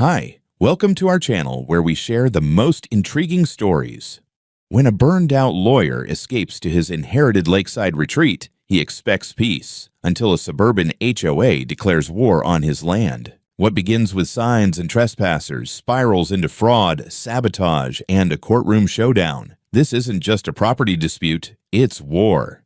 Hi, welcome to our channel where we share the most intriguing stories. When a burned-out lawyer escapes to his inherited lakeside retreat, he expects peace until a suburban HOA declares war on his land. What begins with signs and trespassers spirals into fraud, sabotage, and a courtroom showdown. This isn't just a property dispute, it's war.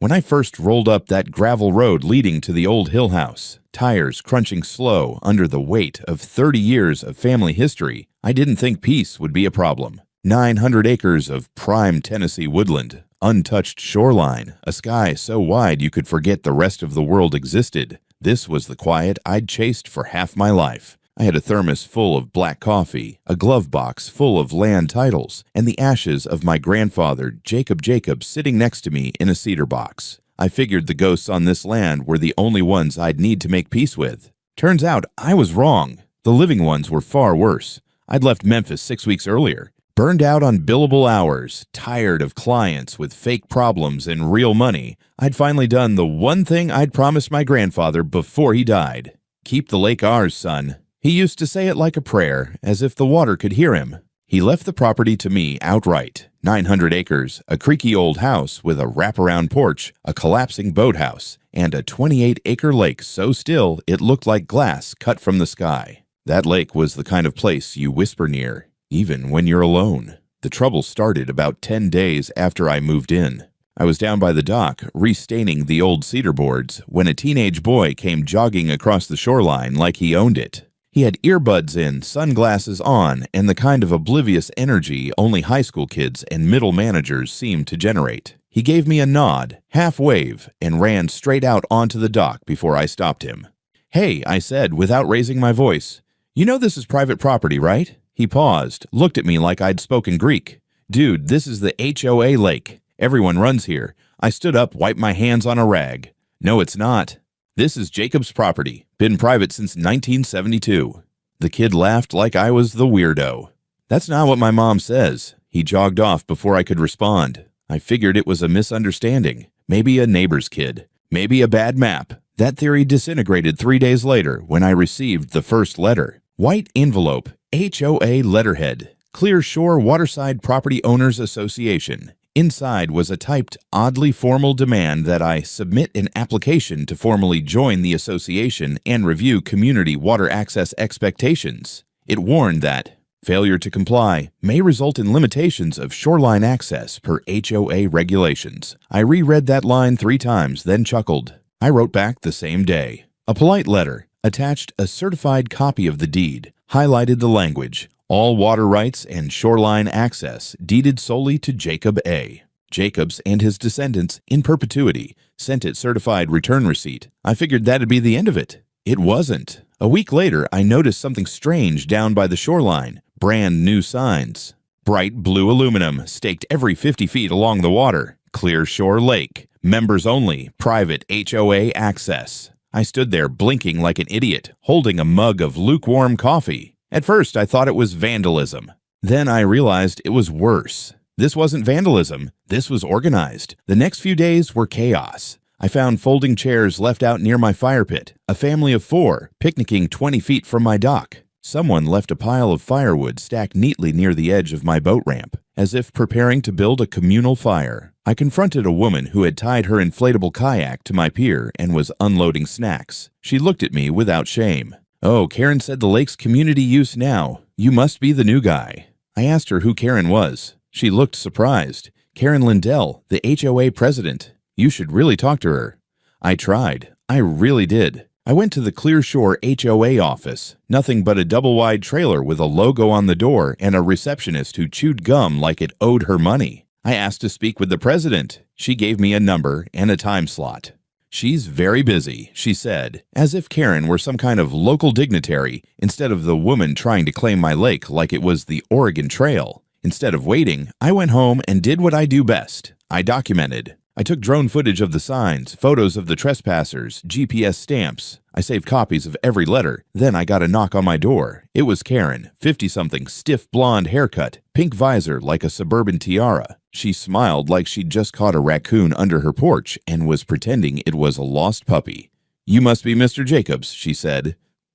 When I first rolled up that gravel road leading to the old Hill House, tires crunching slow under the weight of 30 years of family history, I didn't think peace would be a problem. 900 acres of prime Tennessee woodland, untouched shoreline, a sky so wide you could forget the rest of the world existed. This was the quiet I'd chased for half my life. I had a thermos full of black coffee, a glove box full of land titles, and the ashes of my grandfather, Jacob sitting next to me in a cedar box. I figured the ghosts on this land were the only ones I'd need to make peace with. Turns out I was wrong. The living ones were far worse. I'd left Memphis 6 weeks earlier, burned out on billable hours, tired of clients with fake problems and real money. I'd finally done the one thing I'd promised my grandfather before he died. Keep the lake ours, son. He used to say it like a prayer, as if the water could hear him. He left the property to me outright. 900 acres, a creaky old house with a wraparound porch, a collapsing boathouse, and a 28-acre lake so still it looked like glass cut from the sky. That lake was the kind of place you whisper near, even when you're alone. The trouble started about 10 days after I moved in. I was down by the dock, restaining the old cedar boards, when a teenage boy came jogging across the shoreline like he owned it. He had earbuds in, sunglasses on, and the kind of oblivious energy only high school kids and middle managers seem to generate. He gave me a nod, half wave, and ran straight out onto the dock before I stopped him. "Hey," I said without raising my voice. "You know this is private property, right?" He paused, looked at me like I'd spoken Greek. "Dude, this is the HOA lake. Everyone runs here." I stood up, wiped my hands on a rag. "No, it's not. This is Jacob's property. Been private since 1972. The kid laughed like I was the weirdo. "That's not what my mom says." He jogged off before I could respond. I figured it was a misunderstanding. Maybe a neighbor's kid. Maybe a bad map. That theory disintegrated 3 days later when I received the first letter. White envelope, HOA letterhead, Clear Shore Waterside Property Owners Association. Inside was a typed, oddly formal demand that I submit an application to formally join the association and review community water access expectations. It warned that failure to comply may result in limitations of shoreline access per HOA regulations. I reread that line 3 times, then chuckled. I wrote back the same day. A polite letter, attached a certified copy of the deed, highlighted the language. All water rights and shoreline access deeded solely to Jacob A. Jacobs and his descendants in perpetuity. Sent it certified return receipt. I figured that'd be the end of it. It wasn't. A week later, I noticed something strange down by the shoreline. Brand new signs. Bright blue aluminum staked every 50 feet along the water. Clear Shore Lake. Members only. Private HOA access. I stood there blinking like an idiot, holding a mug of lukewarm coffee. At first, I thought it was vandalism. Then I realized it was worse. This wasn't vandalism. This was organized. The next few days were chaos. I found folding chairs left out near my fire pit, a family of 4 picnicking 20 feet from my dock. Someone left a pile of firewood stacked neatly near the edge of my boat ramp, as if preparing to build a communal fire. I confronted a woman who had tied her inflatable kayak to my pier and was unloading snacks. She looked at me without shame. "Oh, Karen said the lake's community use now. You must be the new guy." I asked her who Karen was. She looked surprised. "Karen Lindell, the HOA president. You should really talk to her." I tried. I really did. I went to the Clear Shore HOA office. Nothing but a double-wide trailer with a logo on the door and a receptionist who chewed gum like it owed her money. I asked to speak with the president. She gave me a number and a time slot. "She's very busy," she said, as if Karen were some kind of local dignitary instead of the woman trying to claim my lake like it was the Oregon Trail. Instead of waiting, I went home and did what I do best. I documented. I took drone footage of the signs, photos of the trespassers, GPS stamps. I saved copies of every letter. Then I got a knock on my door. It was Karen, 50-something, stiff blonde haircut, pink visor like a suburban tiara. She smiled like she'd just caught a raccoon under her porch and was pretending it was a lost puppy. "You must be Mr. Jacobs," she said.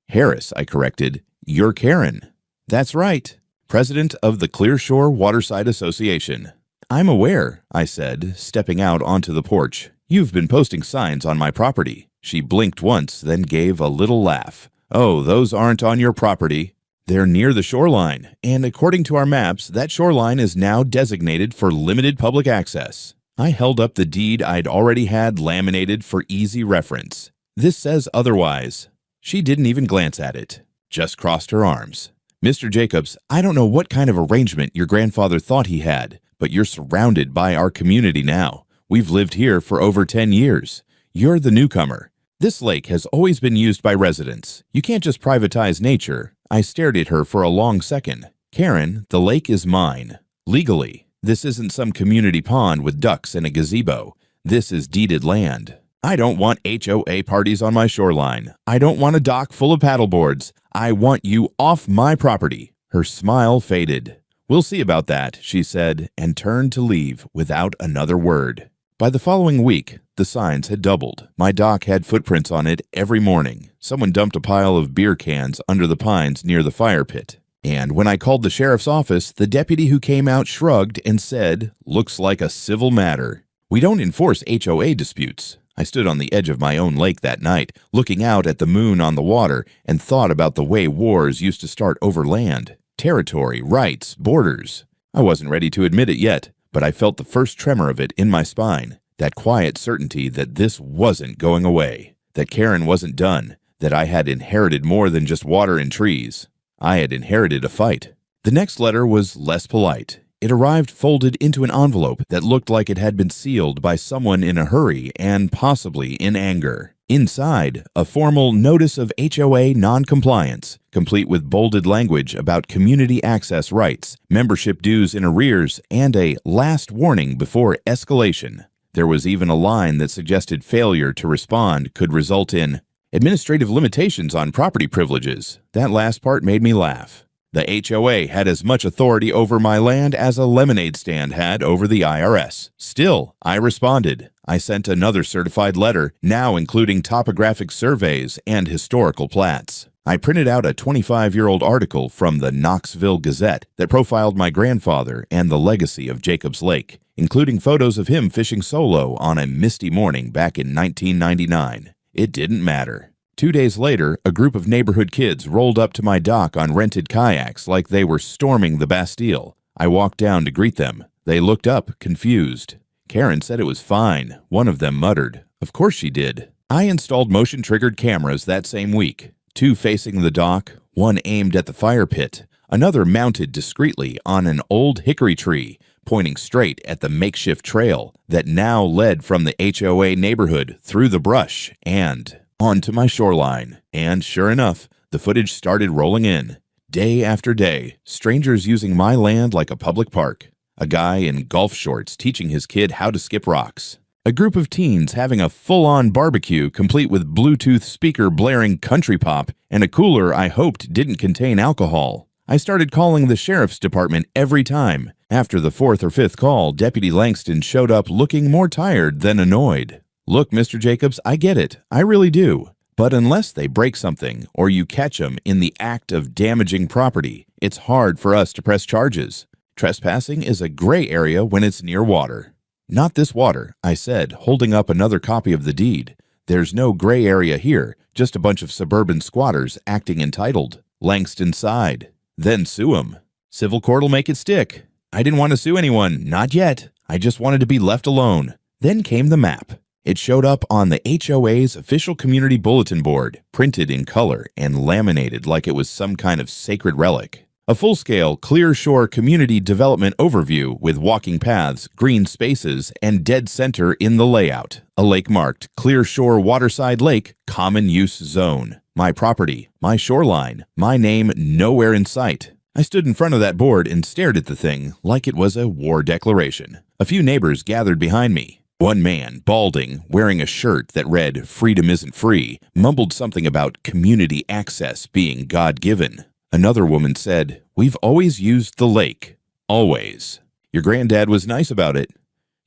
Harris, I corrected. You're Karen. That's right. President of the Clearshore Waterside Association. I'm aware, I said, stepping out onto the porch. You've been posting signs on my property. She blinked once, then gave a little laugh. Oh, those aren't on your property. They're near the shoreline, and according to our maps, that shoreline is now designated for limited public access. I held up the deed I'd already had laminated for easy reference. This says otherwise. She didn't even glance at it, just crossed her arms. Mr. Jacobs, I don't know what kind of arrangement your grandfather thought he had, but you're surrounded by our community now. We've lived here for over 10 years. You're the newcomer. This lake has always been used by residents. You can't just privatize nature. I stared at her for a long second. Karen, the lake is mine. Legally. This isn't some community pond with ducks and a gazebo. This is deeded land. I don't want HOA parties on my shoreline. I don't want a dock full of paddleboards. I want you off my property. Her smile faded. We'll see about that, she said, and turned to leave without another word. By the following week, the signs had doubled. My dock had footprints on it every morning. Someone dumped a pile of beer cans under the pines near the fire pit. And when I called the sheriff's office, the deputy who came out shrugged and said, "Looks like a civil matter." We don't enforce HOA disputes. I stood on the edge of my own lake that night, looking out at the moon on the water, and thought about the way wars used to start over land, territory, rights, borders. I wasn't ready to admit it yet, but I felt the first tremor of it in my spine, that quiet certainty that this wasn't going away, that Karen wasn't done, that I had inherited more than just water and trees. I had inherited a fight. The next letter was less polite. It arrived folded into an envelope that looked like it had been sealed by someone in a hurry and possibly in anger. Inside, a formal notice of HOA non-compliance, complete with bolded language about community access rights, membership dues in arrears, and a last warning before escalation. There was even a line that suggested failure to respond could result in administrative limitations on property privileges. That last part made me laugh. The HOA had as much authority over my land as a lemonade stand had over the IRS. Still, I responded. I sent another certified letter, now including topographic surveys and historical plats. I printed out a 25-year-old article from the Knoxville Gazette that profiled my grandfather and the legacy of Jacobs Lake, including photos of him fishing solo on a misty morning back in 1999. It didn't matter. 2 days later, a group of neighborhood kids rolled up to my dock on rented kayaks like they were storming the Bastille. I walked down to greet them. They looked up, confused. Karen said it was fine. One of them muttered. Of course she did. I installed motion-triggered cameras that same week. 2 facing the dock, one aimed at the fire pit, another mounted discreetly on an old hickory tree, pointing straight at the makeshift trail that now led from the HOA neighborhood through the brush and onto my shoreline. And sure enough, the footage started rolling in. Day after day, strangers using my land like a public park. A guy in golf shorts teaching his kid how to skip rocks. A group of teens having a full-on barbecue complete with Bluetooth speaker blaring country pop and a cooler I hoped didn't contain alcohol. I started calling the sheriff's department every time. After the 4th or 5th call, Deputy Langston showed up looking more tired than annoyed. Look, Mr. Jacobs, I get it. I really do. But unless they break something or you catch them in the act of damaging property, it's hard for us to press charges. Trespassing is a gray area when it's near water. Not this water, I said, holding up another copy of the deed. There's no gray area here, just a bunch of suburban squatters acting entitled. Langston sighed. Then sue 'em. Civil court'll make it stick. I didn't want to sue anyone, not yet. I just wanted to be left alone. Then came the map. It showed up on the HOA's official community bulletin board, printed in color and laminated like it was some kind of sacred relic. A full-scale Clearshore community development overview with walking paths, green spaces, and dead center in the layout. A lake marked Clearshore Waterside Lake Common Use Zone. My property, my shoreline, my name nowhere in sight. I stood in front of that board and stared at the thing like it was a war declaration. A few neighbors gathered behind me. One man, balding, wearing a shirt that read "Freedom isn't free," mumbled something about community access being God-given. Another woman said, "We've always used the lake. Always. Your granddad was nice about it."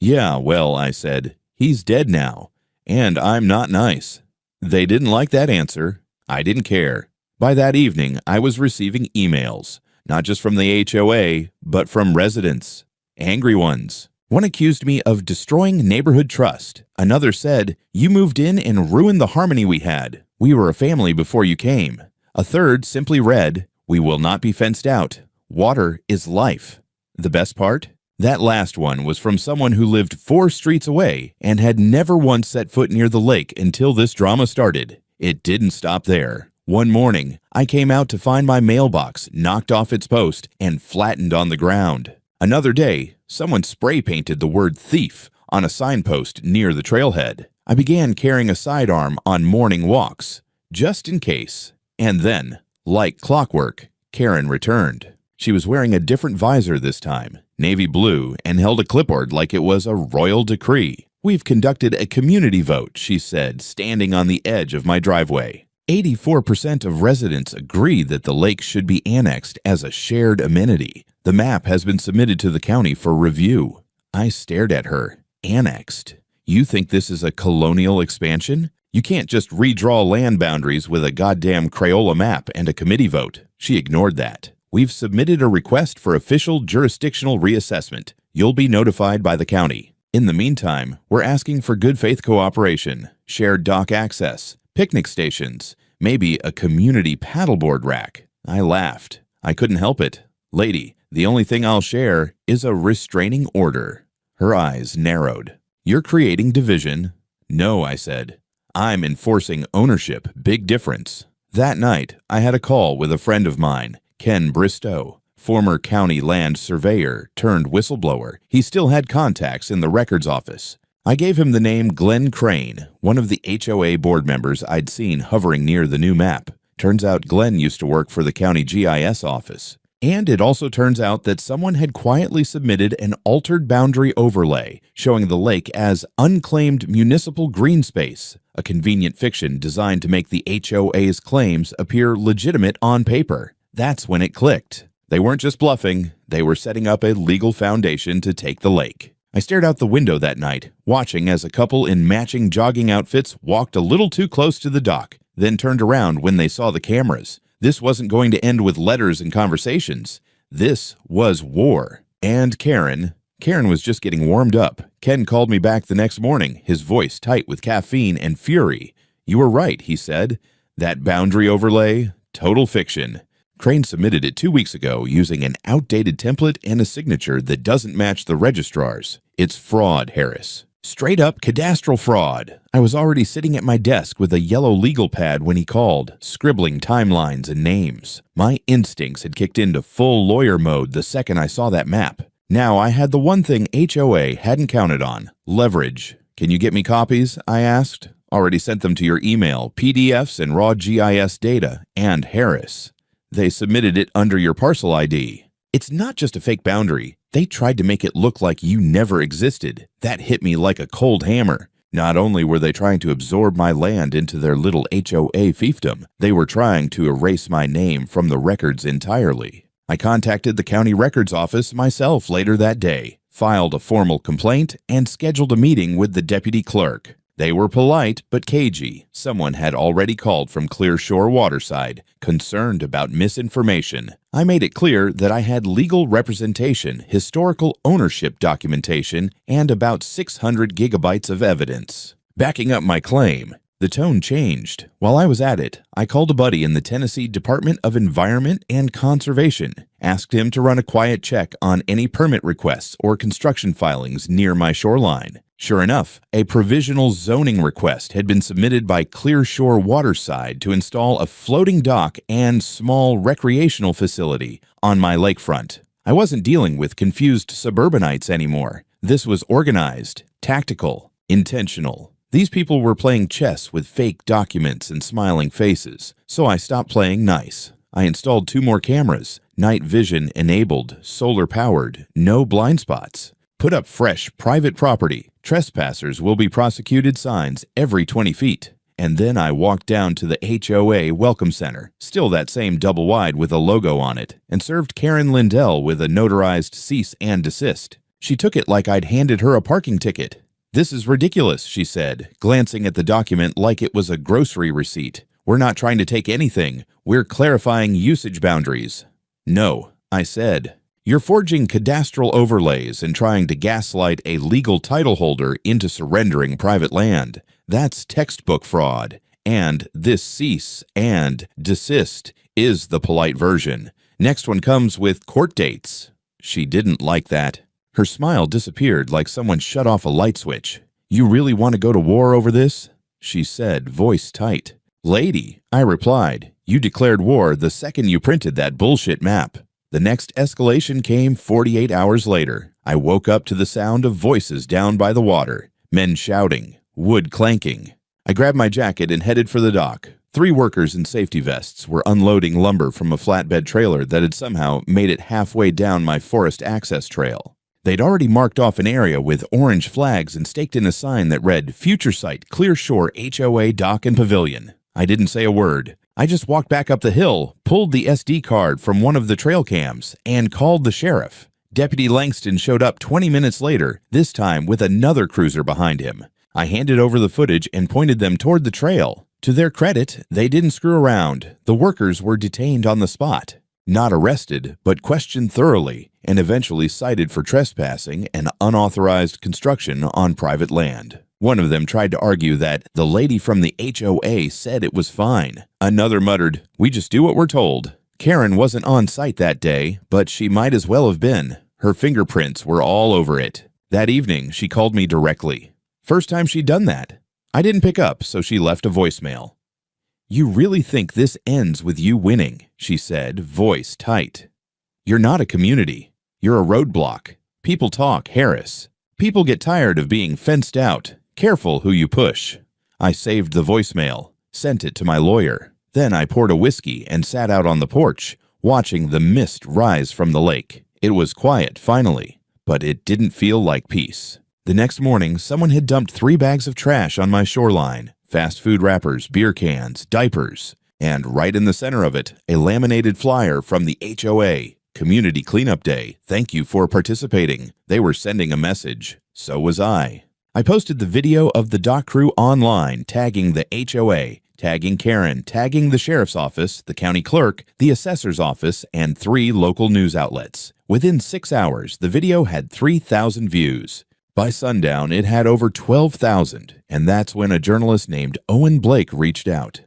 "Yeah, well," I said, "he's dead now. And I'm not nice." They didn't like that answer. I didn't care. By that evening, I was receiving emails, not just from the HOA, but from residents. Angry ones. One accused me of destroying neighborhood trust. Another said, "You moved in and ruined the harmony we had. We were a family before you came." A third simply read, "We will not be fenced out. Water is life." The best part? That last one was from someone who lived 4 streets away and had never once set foot near the lake until this drama started. It didn't stop there. One morning, I came out to find my mailbox knocked off its post and flattened on the ground. Another day, someone spray painted the word thief on a signpost near the trailhead. I began carrying a sidearm on morning walks, just in case. And then, like clockwork, Karen returned. She was wearing a different visor this time, navy blue, and held a clipboard like it was a royal decree. "We've conducted a community vote," she said, standing on the edge of my driveway. 84% of residents agree that the lake should be annexed as a shared amenity. The map has been submitted to the county for review. I stared at her. Annexed? You think this is a colonial expansion? You can't just redraw land boundaries with a goddamn Crayola map and a committee vote. She ignored that. "We've submitted a request for official jurisdictional reassessment. You'll be notified by the county. In the meantime, we're asking for good faith cooperation, shared dock access, picnic stations, maybe a community paddleboard rack." I laughed. I couldn't help it. "Lady, the only thing I'll share is a restraining order." Her eyes narrowed. "You're creating division." "No," I said. "I'm enforcing ownership. Big difference." That night, I had a call with a friend of mine, Ken Bristow, former county land surveyor turned whistleblower. He still had contacts in the records office. I gave him the name Glenn Crane, one of the HOA board members I'd seen hovering near the new map. Turns out Glenn used to work for the county GIS office. And it also turns out that someone had quietly submitted an altered boundary overlay showing the lake as unclaimed municipal green space, a convenient fiction designed to make the HOA's claims appear legitimate on paper. That's when it clicked. They weren't just bluffing, they were setting up a legal foundation to take the lake. I stared out the window that night, watching as a couple in matching jogging outfits walked a little too close to the dock, then turned around when they saw the cameras. This wasn't going to end with letters and conversations. This was war. And Karen was just getting warmed up. Ken called me back the next morning, his voice tight with caffeine and fury. "You were right," he said. "That boundary overlay, total fiction. Crane submitted it 2 weeks ago using an outdated template and a signature that doesn't match the registrar's. It's fraud, Harris. Straight up cadastral fraud." I was already sitting at my desk with a yellow legal pad when he called, scribbling timelines and names. My instincts had kicked into full lawyer mode the second I saw that map. Now I had the one thing HOA hadn't counted on: leverage. "Can you get me copies?" I asked. "Already sent them to your email, PDFs and raw GIS data, and Harris. They submitted it under your parcel ID." It's not just a fake boundary. They tried to make it look like you never existed. That hit me like a cold hammer. Not only were they trying to absorb my land into their little HOA fiefdom, they were trying to erase my name from the records entirely. I contacted the county records office myself later that day, filed a formal complaint, and scheduled a meeting with the deputy clerk. They were polite but cagey. Someone had already called from Clear Shore Waterside, concerned about misinformation. I made it clear that I had legal representation, historical ownership documentation, and about 600 gigabytes of evidence. Backing up my claim, the tone changed. While I was at it, I called a buddy in the Tennessee Department of Environment and Conservation, asked him to run a quiet check on any permit requests or construction filings near my shoreline. Sure enough, a provisional zoning request had been submitted by Clear Shore Waterside to install a floating dock and small recreational facility on my lakefront. I wasn't dealing with confused suburbanites anymore. This was organized, tactical, intentional. These people were playing chess with fake documents and smiling faces, so I stopped playing nice. I installed 2 more cameras, night vision enabled, solar powered, no blind spots. Put up fresh private property, trespassers will be prosecuted signs every 20 feet. And then I walked down to the HOA Welcome Center, still that same double wide with a logo on it, and served Karen Lindell with a notarized cease and desist. She took it like I'd handed her a parking ticket. "This is ridiculous," she said, glancing at the document like it was a grocery receipt. We're not trying to take anything. We're clarifying usage boundaries." "No," I said. "You're forging cadastral overlays and trying to gaslight a legal title holder into surrendering private land. That's textbook fraud. And this cease and desist is the polite version. Next one comes with court dates." She didn't like that. Her smile disappeared like someone shut off a light switch. "You really want to go to war over this?" she said, voice tight. "Lady," I replied, "you declared war the second you printed that bullshit map." The next escalation came 48 hours later. I woke up to the sound of voices down by the water, men shouting, wood clanking. I grabbed my jacket and headed for the dock. 3 workers in safety vests were unloading lumber from a flatbed trailer that had somehow made it halfway down my forest access trail. They'd already marked off an area with orange flags and staked in a sign that read, "Future Site, Clear Shore HOA Dock and Pavilion." I didn't say a word. I just walked back up the hill, pulled the SD card from one of the trail cams, and called the sheriff. Deputy Langston showed up 20 minutes later, this time with another cruiser behind him. I handed over the footage and pointed them toward the trail. To their credit, they didn't screw around. The workers were detained on the spot. Not arrested, but questioned thoroughly, and eventually cited for trespassing and unauthorized construction on private land. One of them tried to argue that the lady from the HOA said it was fine. Another muttered, "We just do what we're told." Karen wasn't on site that day, but she might as well have been. Her fingerprints were all over it. That evening, she called me directly. First time she'd done that. I didn't pick up, so she left a voicemail. "You really think this ends with you winning," she said, voice tight. "You're not a community. You're a roadblock. People talk, Harris. People get tired of being fenced out. Careful who you push." I saved the voicemail, sent it to my lawyer. Then I poured a whiskey and sat out on the porch, watching the mist rise from the lake. It was quiet, finally, but it didn't feel like peace. The next morning, someone had dumped 3 bags of trash on my shoreline. Fast food wrappers, beer cans, diapers, and right in the center of it, a laminated flyer from the HOA. "Community Cleanup Day. Thank you for participating." They were sending a message. So was I. I posted the video of the dock crew online, tagging the HOA, tagging Karen, tagging the sheriff's office, the county clerk, the assessor's office, and 3 local news outlets. Within 6 hours, the video had 3,000 views. By sundown, it had over 12,000, and that's when a journalist named Owen Blake reached out.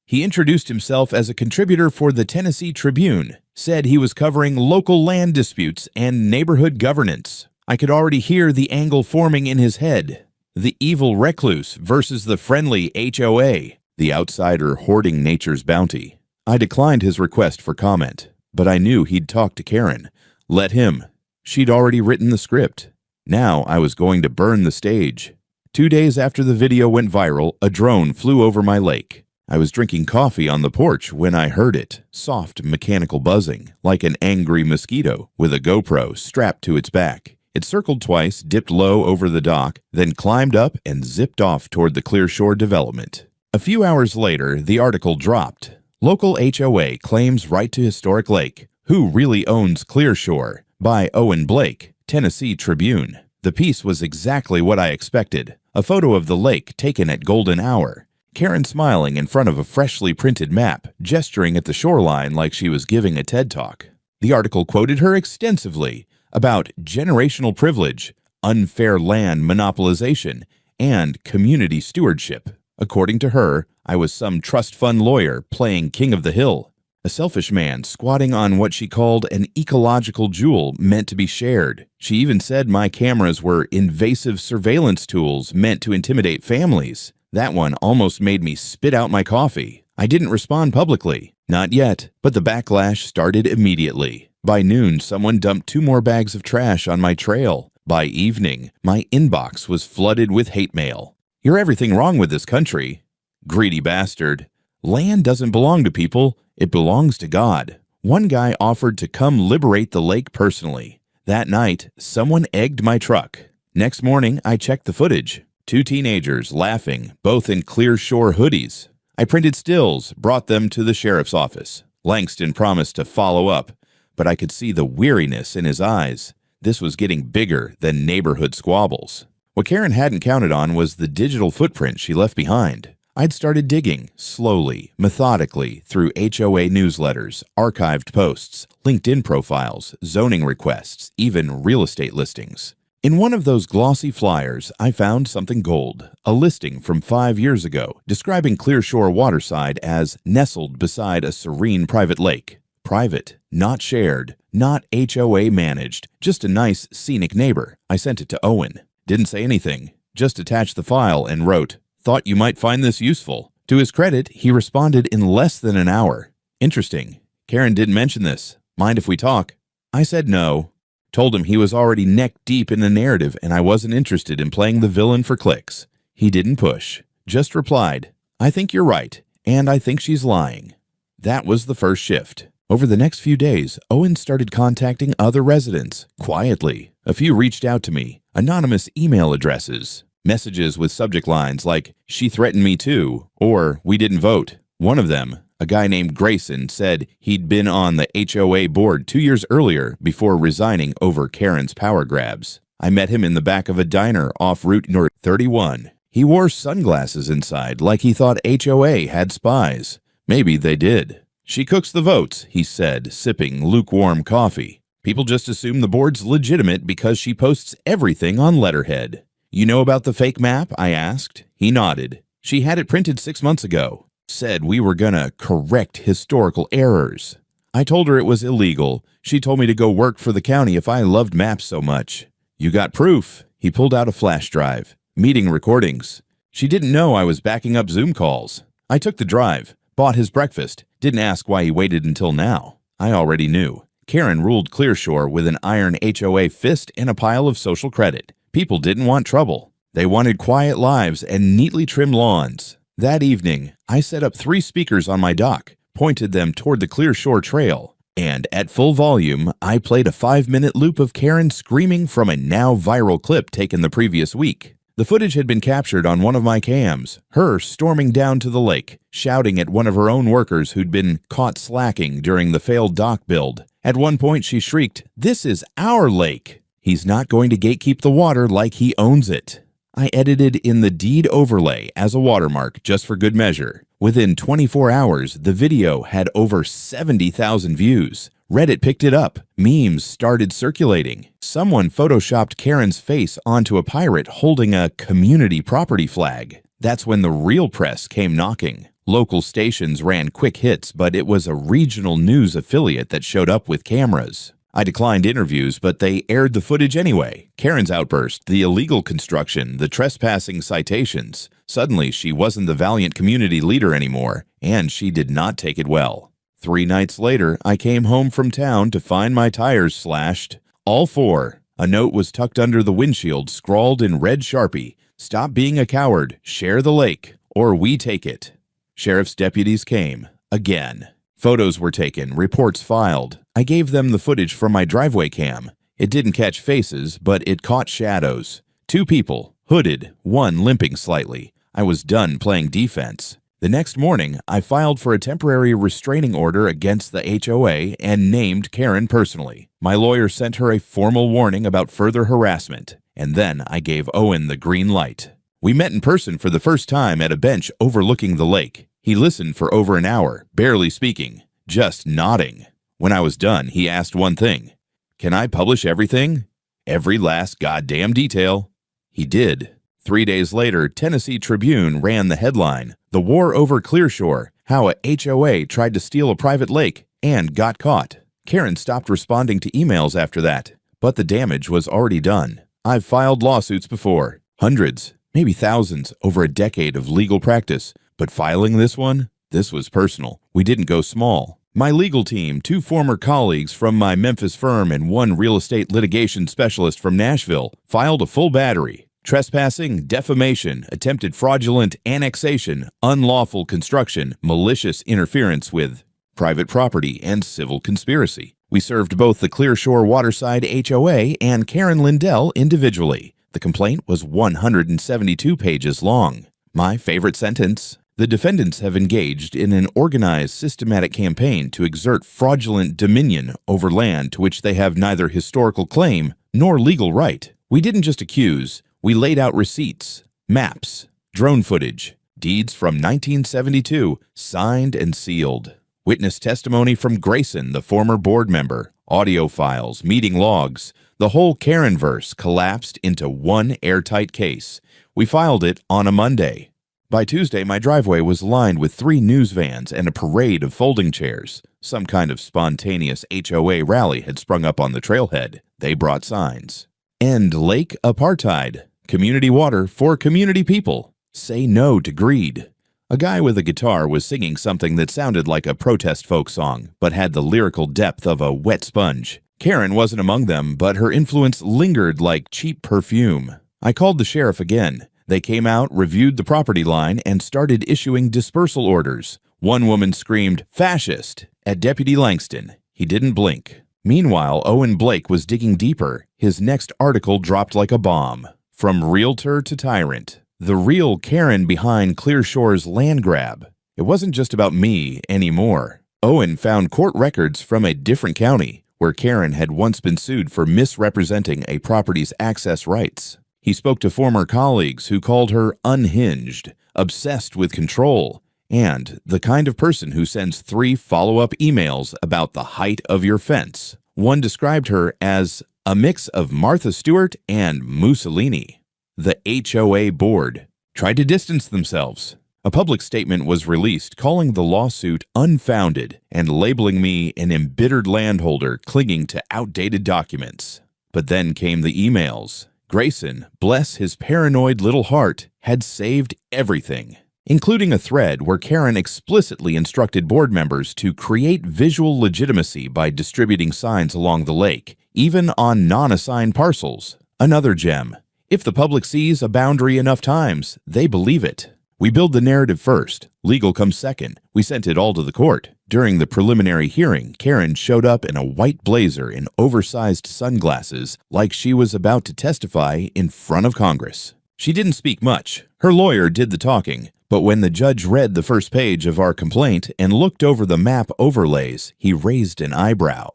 He introduced himself as a contributor for the Tennessee Tribune, said he was covering local land disputes and neighborhood governance. I could already hear the angle forming in his head. The evil recluse versus the friendly HOA, the outsider hoarding nature's bounty. I declined his request for comment, but I knew he'd talk to Karen. Let him. She'd already written the script. Now I was going to burn the stage. 2 days after the video went viral, a drone flew over my lake. I was drinking coffee on the porch when I heard it, soft mechanical buzzing, like an angry mosquito with a GoPro strapped to its back. It circled twice, dipped low over the dock, then climbed up and zipped off toward the Clear Shore development. A few hours later, the article dropped. Local HOA claims right to historic lake. Who really owns Clear Shore? By Owen Blake, Tennessee Tribune. The piece was exactly what I expected. A photo of the lake taken at golden hour. Karen smiling in front of a freshly printed map, gesturing at the shoreline like she was giving a TED Talk. The article quoted her extensively about generational privilege, unfair land monopolization, and community stewardship. According to her, I was some trust fund lawyer playing king of the hill, a selfish man squatting on what she called an ecological jewel meant to be shared. She even said my cameras were invasive surveillance tools meant to intimidate families. That one almost made me spit out my coffee. I didn't respond publicly. Not yet, but the backlash started immediately. By noon, someone dumped 2 more bags of trash on my trail. By evening, my inbox was flooded with hate mail. "You're everything wrong with this country. Greedy bastard. Land doesn't belong to people. It belongs to God." One guy offered to come liberate the lake personally. That night, someone egged my truck. Next morning, I checked the footage. 2 teenagers laughing, both in Clear Shore hoodies. I printed stills, brought them to the sheriff's office. Langston promised to follow up, but I could see the weariness in his eyes. This was getting bigger than neighborhood squabbles. What Karen hadn't counted on was the digital footprint she left behind. I'd started digging, slowly, methodically, through HOA newsletters, archived posts, LinkedIn profiles, zoning requests, even real estate listings. In one of those glossy flyers, I found something gold, a listing from 5 years ago describing Clearshore Waterside as nestled beside a serene private lake. Private, not shared, not HOA managed, just a nice, scenic neighbor. I sent it to Owen. Didn't say anything, just attached the file and wrote, "Thought you might find this useful." To his credit, he responded in less than an hour. "Interesting. Karen didn't mention this. Mind if we talk?" I said no. Told him he was already neck deep in the narrative and I wasn't interested in playing the villain for clicks. He didn't push, just replied, "I think you're right, and I think she's lying." That was the first shift. Over the next few days, Owen started contacting other residents, quietly. A few reached out to me, anonymous email addresses, messages with subject lines like, "She threatened me too," or "We didn't vote." One of them, a guy named Grayson, said he'd been on the HOA board 2 years earlier before resigning over Karen's power grabs. I met him in the back of a diner off Route 31. He wore sunglasses inside like he thought HOA had spies. Maybe they did. "She cooks the votes," he said, sipping lukewarm coffee. "People just assume the board's legitimate because she posts everything on letterhead." "You know about the fake map?" I asked. He nodded. "She had it printed 6 months ago. Said we were gonna correct historical errors." I told her it was illegal. She told me to go work for the county if I loved maps so much. "You got proof?" He pulled out a flash drive. "Meeting recordings." She didn't know I was backing up Zoom calls. I took the drive, bought his breakfast, didn't ask why he waited until now. I already knew. Karen ruled Clearshore with an iron HOA fist and a pile of social credit. People didn't want trouble. They wanted quiet lives and neatly trimmed lawns. That evening, I set up 3 speakers on my dock, pointed them toward the Clearshore Trail, and at full volume, I played a 5-minute loop of Karen screaming from a now viral clip taken the previous week. The footage had been captured on one of my cams, her storming down to the lake, shouting at one of her own workers who'd been caught slacking during the failed dock build. At one point, she shrieked, "This is our lake! He's not going to gatekeep the water like he owns it." I edited in the deed overlay as a watermark just for good measure. Within 24 hours, the video had over 70,000 views. Reddit picked it up. Memes started circulating. Someone photoshopped Karen's face onto a pirate holding a community property flag. That's when the real press came knocking. Local stations ran quick hits, but it was a regional news affiliate that showed up with cameras. I declined interviews, but they aired the footage anyway. Karen's outburst, the illegal construction, the trespassing citations. Suddenly, she wasn't the valiant community leader anymore, and she did not take it well. 3 nights later, I came home from town to find my tires slashed. All 4. A note was tucked under the windshield, scrawled in red Sharpie. "Stop being a coward, share the lake, or we take it." Sheriff's deputies came. Again. Photos were taken, reports filed. I gave them the footage from my driveway cam. It didn't catch faces, but it caught shadows. 2 people, hooded, one limping slightly. I was done playing defense. The next morning, I filed for a temporary restraining order against the HOA and named Karen personally. My lawyer sent her a formal warning about further harassment, and then I gave Owen the green light. We met in person for the first time at a bench overlooking the lake. He listened for over an hour, barely speaking, just nodding. When I was done, he asked one thing. "Can I publish everything? Every last goddamn detail?" He did. 3 days later, Tennessee Tribune ran the headline, "The War Over Clearshore, How a HOA Tried to Steal a Private Lake and Got Caught." Karen stopped responding to emails after that, but the damage was already done. I've filed lawsuits before, hundreds, maybe thousands, over a decade of legal practice, but filing this one, this was personal. We didn't go small. My legal team, 2 former colleagues from my Memphis firm and 1 real estate litigation specialist from Nashville, filed a full battery. Trespassing, defamation, attempted fraudulent annexation, unlawful construction, malicious interference with private property, and civil conspiracy. We served both the Clearshore Waterside HOA and Karen Lindell individually. The complaint was 172 pages long. My favorite sentence: "The defendants have engaged in an organized, systematic campaign to exert fraudulent dominion over land to which they have neither historical claim nor legal right. We didn't just accuse, we laid out receipts, maps, drone footage, Deeds from 1972, signed and sealed. Witness testimony from Grayson, the former board member. Audio files, meeting logs. The whole Karen-verse collapsed into one airtight case. We filed it on a Monday. By Tuesday, my driveway was lined with 3 news vans and a parade of folding chairs. Some kind of spontaneous HOA rally had sprung up on the trailhead. They brought signs. End lake apartheid. Community water for community people. Say no to greed. A guy with a guitar was singing something that sounded like a protest folk song, but had the lyrical depth of a wet sponge. Karen wasn't among them, but her influence lingered like cheap perfume. I called the sheriff again. They came out, reviewed the property line, and started issuing dispersal orders. One woman screamed, "Fascist!" at Deputy Langston. He didn't blink. Meanwhile, Owen Blake was digging deeper. His next article dropped like a bomb. From realtor to tyrant. The real Karen behind Clearshore's land grab. It wasn't just about me anymore. Owen found court records from a different county, where Karen had once been sued for misrepresenting a property's access rights. He spoke to former colleagues who called her unhinged, obsessed with control, and the kind of person who sends 3 follow-up emails about the height of your fence. One described her as a mix of Martha Stewart and Mussolini. The HOA board tried to distance themselves. A public statement was released calling the lawsuit unfounded and labeling me an embittered landholder clinging to outdated documents. But then came the emails. Grayson, bless his paranoid little heart, had saved everything, including a thread where Karen explicitly instructed board members to create visual legitimacy by distributing signs along the lake, even on non-assigned parcels. Another gem. If the public sees a boundary enough times, they believe it. We build the narrative first. Legal comes second. We sent it all to the court. During the preliminary hearing, Karen showed up in a white blazer and oversized sunglasses like she was about to testify in front of Congress. She didn't speak much. Her lawyer did the talking, but when the judge read the first page of our complaint and looked over the map overlays, he raised an eyebrow.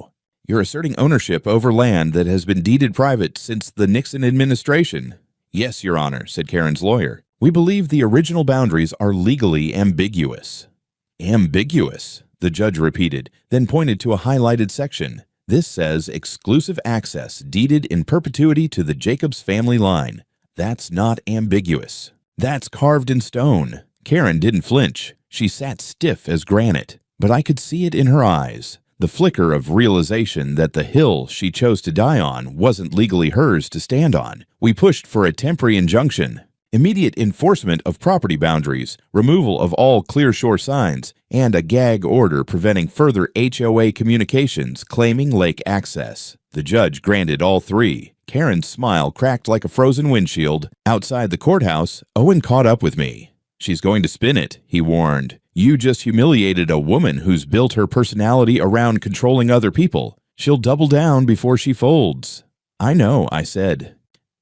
You're asserting ownership over land that has been deeded private since the Nixon administration. Yes, Your Honor, said Karen's lawyer. We believe the original boundaries are legally ambiguous. Ambiguous, the judge repeated, then pointed to a highlighted section. This says exclusive access deeded in perpetuity to the Jacobs family line. That's not ambiguous. That's carved in stone. Karen didn't flinch. She sat stiff as granite, but I could see it in her eyes. The flicker of realization that the hill she chose to die on wasn't legally hers to stand on. We pushed for a temporary injunction. Immediate enforcement of property boundaries, removal of all Clearshore signs, and a gag order preventing further HOA communications claiming lake access. The judge granted all 3. Karen's smile cracked like a frozen windshield. Outside the courthouse, Owen caught up with me. She's going to spin it, he warned. You just humiliated a woman who's built her personality around controlling other people. She'll double down before she folds. I know, I said.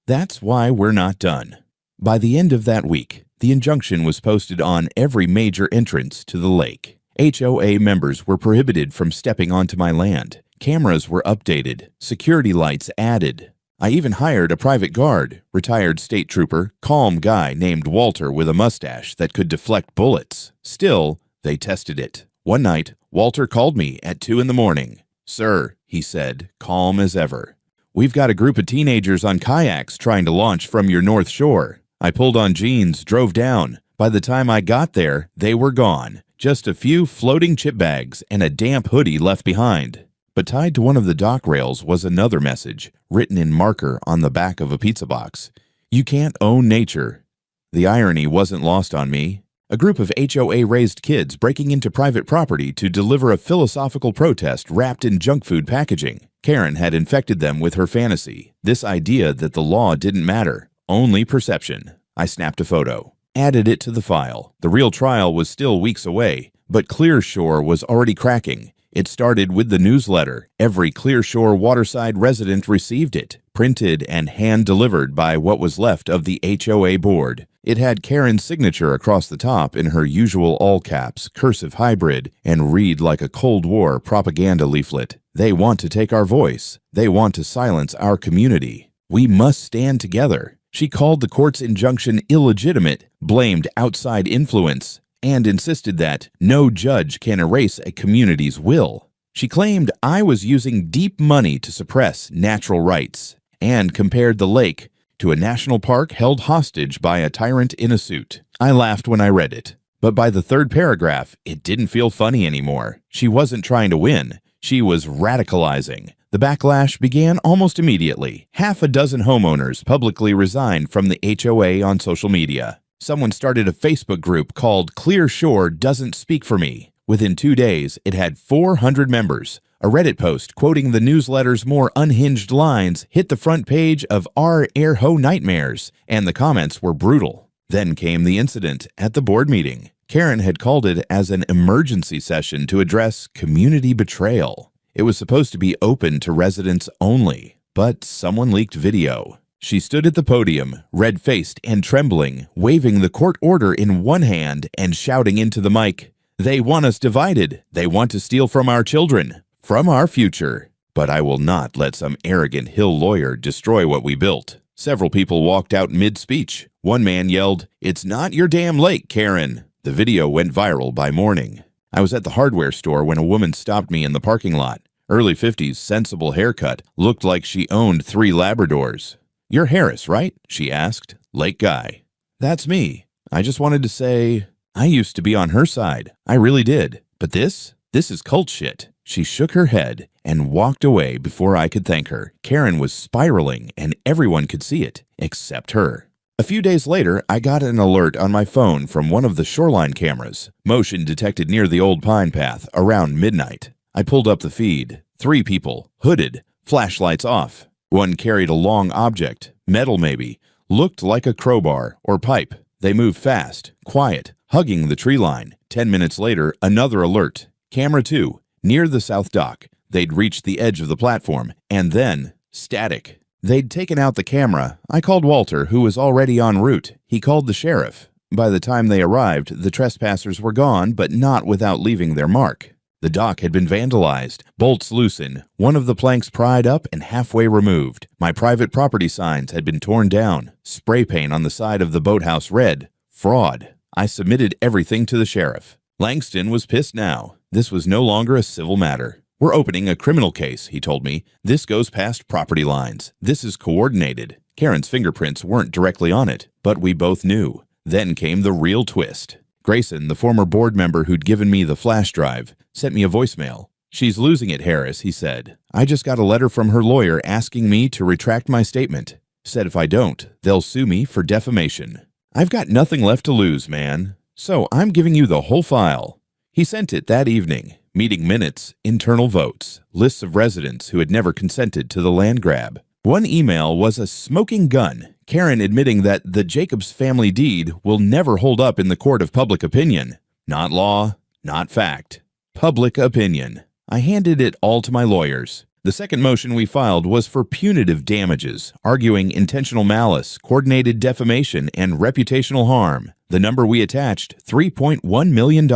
That's why we're not done. By the end of that week, the injunction was posted on every major entrance to the lake. HOA members were prohibited from stepping onto my land. Cameras were updated, security lights added. I even hired a private guard, retired state trooper, calm guy named Walter with a mustache that could deflect bullets. Still, they tested it. One night, Walter called me at 2 a.m. Sir, he said, calm as ever. We've got a group of teenagers on kayaks trying to launch from your North Shore. I pulled on jeans, drove down. By the time I got there, they were gone. Just a few floating chip bags and a damp hoodie left behind. But tied to one of the dock rails was another message, written in marker on the back of a pizza box. You can't own nature. The irony wasn't lost on me. A group of HOA-raised kids breaking into private property to deliver a philosophical protest wrapped in junk food packaging. Karen had infected them with her fantasy, this idea that the law didn't matter. Only perception. I snapped a photo, added it to the file. The real trial was still weeks away, but Clearshore was already cracking. It started with the newsletter. Every Clearshore waterside resident received it, printed and hand-delivered by what was left of the HOA board. It had Karen's signature across the top in her usual all-caps, cursive hybrid, and read like a Cold War propaganda leaflet. They want to take our voice. They want to silence our community. We must stand together. She called the court's injunction illegitimate, blamed outside influence, and insisted that no judge can erase a community's will. She claimed I was using deep money to suppress natural rights, and compared the lake to a national park held hostage by a tyrant in a suit. I laughed when I read it, but by the third paragraph, it didn't feel funny anymore. She wasn't trying to win. She was radicalizing. The backlash began almost immediately. Half a dozen homeowners publicly resigned from the HOA on social media. Someone started a Facebook group called Clear Shore Doesn't Speak for Me. Within 2 days, it had 400 members. A Reddit post quoting the newsletter's more unhinged lines hit the front page of Our Air-Ho Nightmares, and the comments were brutal. Then came the incident at the board meeting. Karen had called it as an emergency session to address community betrayal. It was supposed to be open to residents only, but someone leaked video. She stood at the podium, red-faced and trembling, waving the court order in one hand and shouting into the mic, "They want us divided. They want to steal from our children, from our future. But I will not let some arrogant Hill lawyer destroy what we built." Several people walked out mid-speech. One man yelled, "It's not your damn lake, Karen." The video went viral by morning. I was at the hardware store when a woman stopped me in the parking lot. Early 50s, sensible haircut, looked like she owned 3 Labradors. "You're Harris, right?" she asked. "Lake guy." "That's me. I just wanted to say, I used to be on her side. I really did. But this is cult shit." She shook her head and walked away before I could thank her. Karen was spiraling, and everyone could see it, except her. A few days later, I got an alert on my phone from one of the shoreline cameras. Motion detected near the old pine path around midnight. I pulled up the feed. 3 people, hooded, flashlights off. One carried a long object, metal maybe, looked like a crowbar or pipe. They moved fast, quiet, hugging the tree line. 10 minutes later, another alert. Camera 2, near the south dock. They'd reached the edge of the platform, and then static. They'd taken out the camera. I called Walter, who was already en route. He called the sheriff. By the time they arrived, the trespassers were gone, but not without leaving their mark. The dock had been vandalized, bolts loosened, one of the planks pried up and halfway removed. My private property signs had been torn down, spray paint on the side of the boathouse read, "Fraud." I submitted everything to the sheriff. Langston was pissed now. This was no longer a civil matter. "We're opening a criminal case," he told me. "This goes past property lines. This is coordinated." Karen's fingerprints weren't directly on it, but we both knew. Then came the real twist. Grayson, the former board member who'd given me the flash drive, sent me a voicemail. "She's losing it, Harris," he said. "I just got a letter from her lawyer asking me to retract my statement. Said if I don't, they'll sue me for defamation. I've got nothing left to lose, man. So I'm giving you the whole file." He sent it that evening. Meeting minutes, internal votes, lists of residents who had never consented to the land grab. One email was a smoking gun, Karen admitting that the Jacobs family deed will never hold up in the court of public opinion. Not law, not fact. Public opinion. I handed it all to my lawyers. The second motion we filed was for punitive damages, arguing intentional malice, coordinated defamation, and reputational harm. The number we attached, $3.1 million.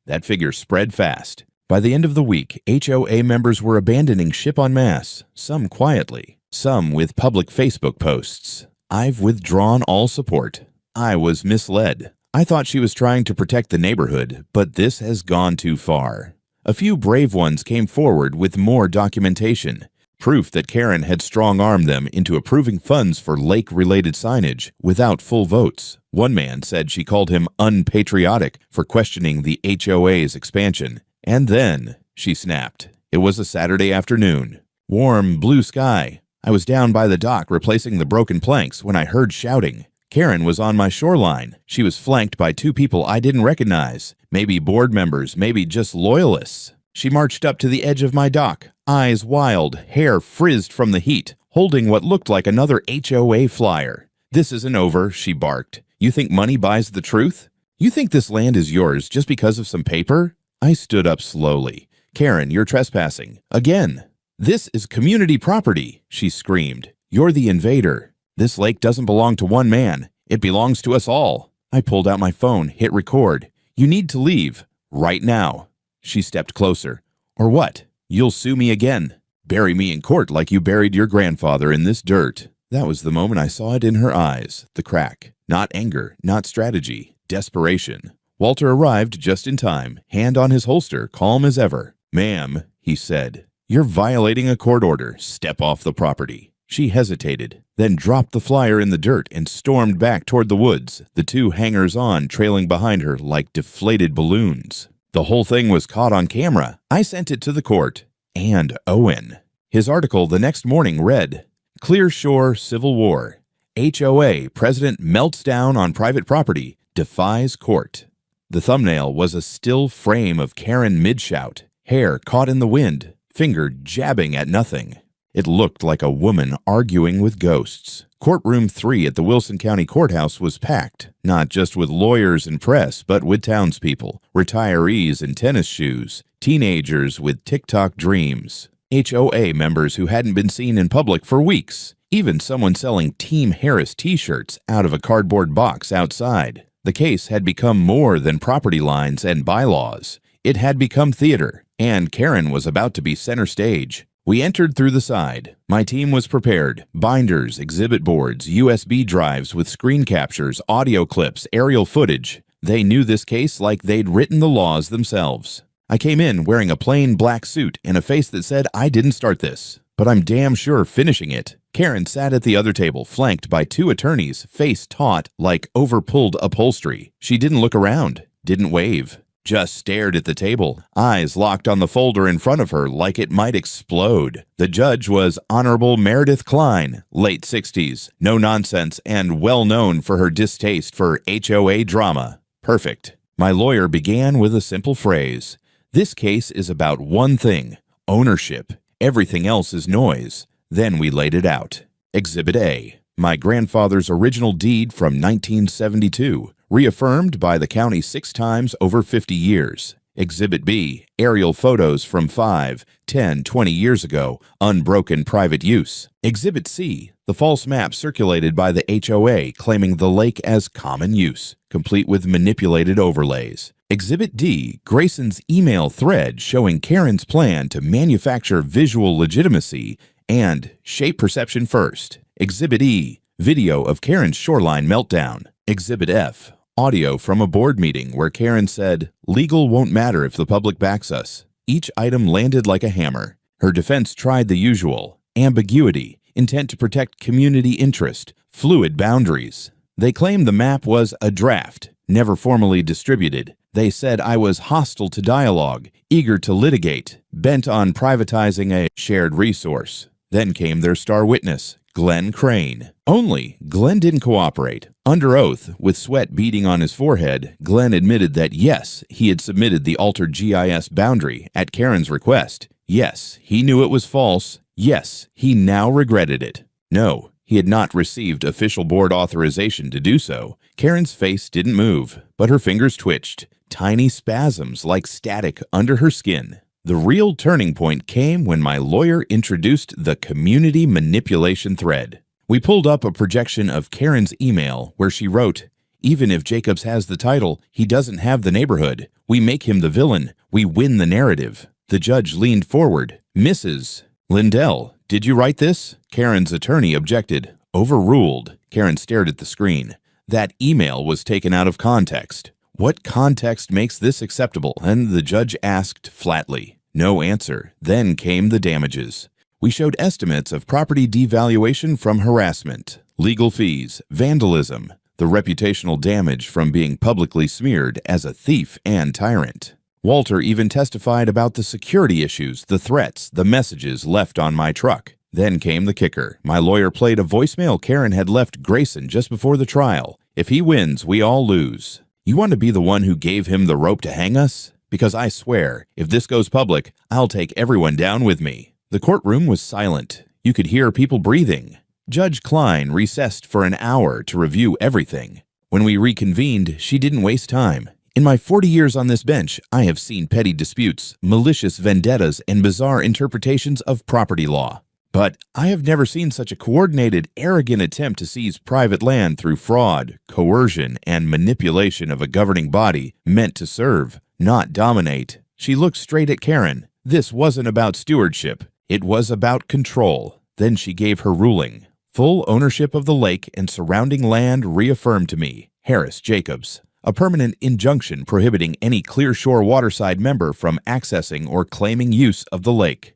That figure spread fast. By the end of the week, HOA members were abandoning ship en masse, some quietly, some with public Facebook posts. I've withdrawn all support. I was misled. I thought she was trying to protect the neighborhood, but this has gone too far. A few brave ones came forward with more documentation, proof that Karen had strong-armed them into approving funds for lake-related signage without full votes. One man said she called him unpatriotic for questioning the HOA's expansion. And then, she snapped. It was a Saturday afternoon. Warm, blue sky. I was down by the dock replacing the broken planks when I heard shouting. Karen was on my shoreline. She was flanked by 2 people I didn't recognize. Maybe board members, maybe just loyalists. She marched up to the edge of my dock, eyes wild, hair frizzed from the heat, holding what looked like another HOA flyer. "This isn't over," she barked. "You think money buys the truth? You think this land is yours just because of some paper?" I stood up slowly. "Karen, you're trespassing. Again." "This is community property," she screamed. "You're the invader. This lake doesn't belong to one man. It belongs to us all." I pulled out my phone, hit record. "You need to leave. Right now." She stepped closer. "Or what? You'll sue me again. Bury me in court like you buried your grandfather in this dirt." That was the moment I saw it in her eyes, the crack. Not anger, not strategy, desperation. Walter arrived just in time, hand on his holster, calm as ever. "Ma'am," he said, "you're violating a court order. Step off the property." She hesitated, then dropped the flyer in the dirt and stormed back toward the woods, the two hangers-on trailing behind her like deflated balloons. The whole thing was caught on camera. I sent it to the court. And Owen. His article the next morning read, "Clear Shore Civil War. HOA President melts down on private property, defies court." The thumbnail was a still frame of Karen mid-shout, hair caught in the wind, finger jabbing at nothing. It looked like a woman arguing with ghosts. Courtroom 3 at the Wilson County Courthouse was packed, not just with lawyers and press, but with townspeople, retirees in tennis shoes, teenagers with TikTok dreams, HOA members who hadn't been seen in public for weeks, even someone selling Team Harris t-shirts out of a cardboard box outside. The case had become more than property lines and bylaws. It had become theater, and Karen was about to be center stage. We entered through the side. My team was prepared. Binders, exhibit boards, USB drives with screen captures, audio clips, aerial footage. They knew this case like they'd written the laws themselves. I came in wearing a plain black suit and a face that said I didn't start this, but I'm damn sure finishing it. Karen sat at the other table, flanked by two attorneys, face taut like overpulled upholstery. She didn't look around, didn't wave. Just stared at the table, eyes locked on the folder in front of her like it might explode. The judge was Honorable Meredith Klein, late 60s, no nonsense, and well known for her distaste for HOA drama. Perfect. My lawyer began with a simple phrase. This case is about one thing, ownership. Everything else is noise. Then we laid it out. Exhibit A, my grandfather's original deed from 1972. Reaffirmed by the county 6 times over 50 years. Exhibit B, aerial photos from 5, 10, 20 years ago, unbroken private use. Exhibit C, the false map circulated by the HOA claiming the lake as common use, complete with manipulated overlays. Exhibit D, Grayson's email thread showing Karen's plan to manufacture visual legitimacy and shape perception first. Exhibit E, video of Karen's shoreline meltdown. Exhibit F, audio from a board meeting where Karen said, "Legal won't matter if the public backs us." Each item landed like a hammer. Her defense tried the usual. Ambiguity, intent to protect community interest, fluid boundaries. They claimed the map was a draft, never formally distributed. They said I was hostile to dialogue, eager to litigate, bent on privatizing a shared resource. Then came their star witness, Glenn Crane. Only Glenn didn't cooperate. Under oath, with sweat beading on his forehead, Glenn admitted that yes, he had submitted the altered GIS boundary at Karen's request. Yes, he knew it was false. Yes, he now regretted it. No, he had not received official board authorization to do so. Karen's face didn't move, but her fingers twitched, tiny spasms like static under her skin. The real turning point came when my lawyer introduced the community manipulation thread. We pulled up a projection of Karen's email where she wrote, "Even if Jacobs has the title, he doesn't have the neighborhood. We make him the villain. We win the narrative." The judge leaned forward. "Mrs. Lindell, did you write this?" Karen's attorney objected. Overruled. Karen stared at the screen. That email was taken out of context. What context makes this acceptable? And the judge asked flatly. No answer. Then came the damages. We showed estimates of property devaluation from harassment, legal fees, vandalism, the reputational damage from being publicly smeared as a thief and tyrant. Walter even testified about the security issues, the threats, the messages left on my truck. Then came the kicker. My lawyer played a voicemail Karen had left Grayson just before the trial. If he wins, we all lose. You want to be the one who gave him the rope to hang us? Because I swear, if this goes public, I'll take everyone down with me. The courtroom was silent. You could hear people breathing. Judge Klein recessed for an hour to review everything. When we reconvened, she didn't waste time. In my 40 years on this bench, I have seen petty disputes, malicious vendettas, and bizarre interpretations of property law. But I have never seen such a coordinated, arrogant attempt to seize private land through fraud, coercion, and manipulation of a governing body meant to serve, not dominate. She looked straight at Karen. This wasn't about stewardship. It was about control. Then she gave her ruling. Full ownership of the lake and surrounding land reaffirmed to me. Harris Jacobs. A permanent injunction prohibiting any Clearshore Waterside member from accessing or claiming use of the lake.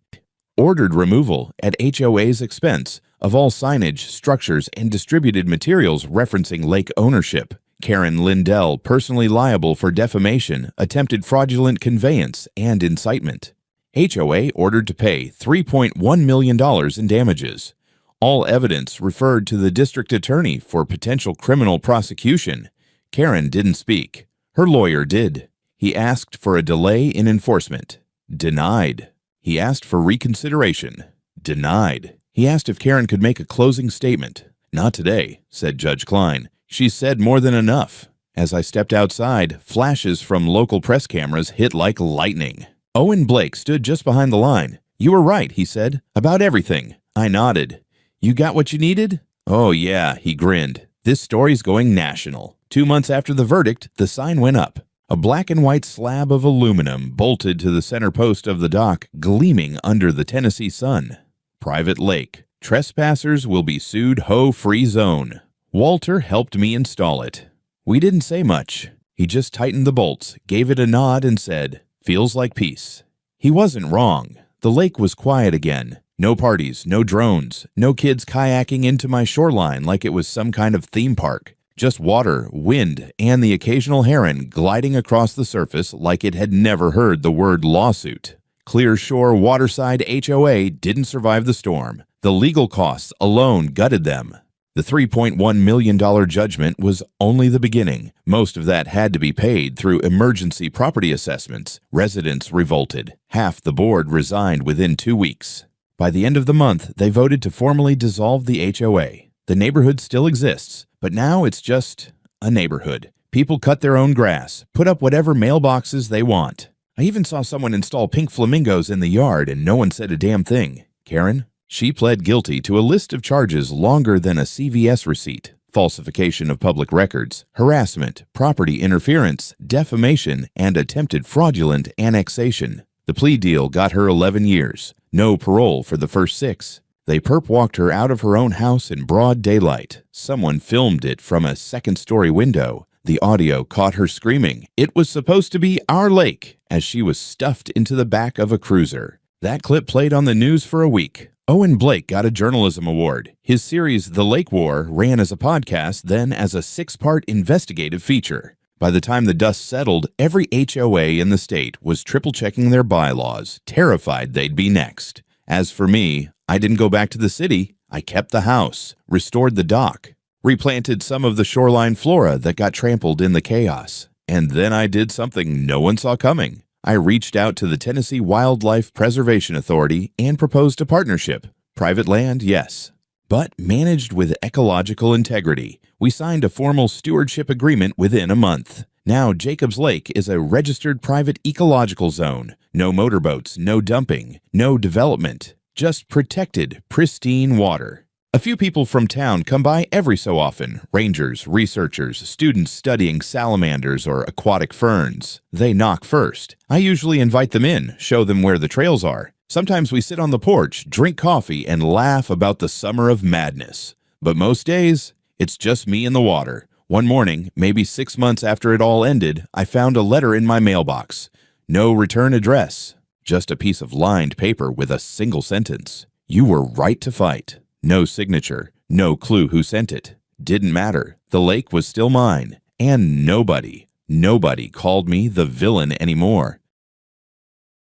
Ordered removal, at HOA's expense, of all signage, structures, and distributed materials referencing lake ownership. Karen Lindell personally liable for defamation, attempted fraudulent conveyance, and incitement. HOA ordered to pay $3.1 million in damages. All evidence referred to the district attorney for potential criminal prosecution. Karen didn't speak. Her lawyer did. He asked for a delay in enforcement. Denied. He asked for reconsideration. Denied. He asked if Karen could make a closing statement. Not today, said Judge Klein. She said more than enough. As I stepped outside, flashes from local press cameras hit like lightning. Owen Blake stood just behind the line. You were right, he said, about everything. I nodded. You got what you needed? Oh yeah, he grinned. This story's going national. 2 months after the verdict, the sign went up. A black and white slab of aluminum bolted to the center post of the dock, gleaming under the Tennessee sun. Private lake. Trespassers will be sued HOA-free zone. Walter helped me install it. We didn't say much. He just tightened the bolts, gave it a nod, and said, "Feels like peace." He wasn't wrong. The lake was quiet again. No parties, no drones, no kids kayaking into my shoreline like it was some kind of theme park. Just water, wind, and the occasional heron gliding across the surface like it had never heard the word lawsuit. Clearshore Waterside HOA didn't survive the storm. The legal costs alone gutted them. The $3.1 million judgment was only the beginning. Most of that had to be paid through emergency property assessments. Residents revolted. Half the board resigned within 2 weeks. By the end of the month, they voted to formally dissolve the HOA. The neighborhood still exists, but now it's just a neighborhood. People cut their own grass, put up whatever mailboxes they want. I even saw someone install pink flamingos in the yard and no one said a damn thing. Karen? She pled guilty to a list of charges longer than a CVS receipt: falsification of public records, harassment, property interference, defamation, and attempted fraudulent annexation. The plea deal got her 11 years. No parole for the first 6. They perp-walked her out of her own house in broad daylight. Someone filmed it from a second-story window. The audio caught her screaming, "It was supposed to be our lake," as she was stuffed into the back of a cruiser. That clip played on the news for a week. Owen Blake got a journalism award. His series The Lake War ran as a podcast, then as a 6-part investigative feature. By the time the dust settled, every HOA in the state was triple-checking their bylaws, terrified they'd be next. As for me, I didn't go back to the city. I kept the house, restored the dock, replanted some of the shoreline flora that got trampled in the chaos. And then I did something no one saw coming. I reached out to the Tennessee Wildlife Preservation Authority and proposed a partnership. Private land, yes, but managed with ecological integrity. We signed a formal stewardship agreement within a month. Now Jacobs Lake is a registered private ecological zone. No motorboats, no dumping, no development. Just protected, pristine water. A few people from town come by every so often. Rangers, researchers, students studying salamanders or aquatic ferns. They knock first. I usually invite them in, show them where the trails are. Sometimes we sit on the porch, drink coffee, and laugh about the summer of madness. But most days, it's just me and the water. One morning, maybe 6 months after it all ended, I found a letter in my mailbox. No return address. Just a piece of lined paper with a single sentence. You were right to fight. No signature. No clue who sent it. Didn't matter. The lake was still mine. And nobody called me the villain anymore.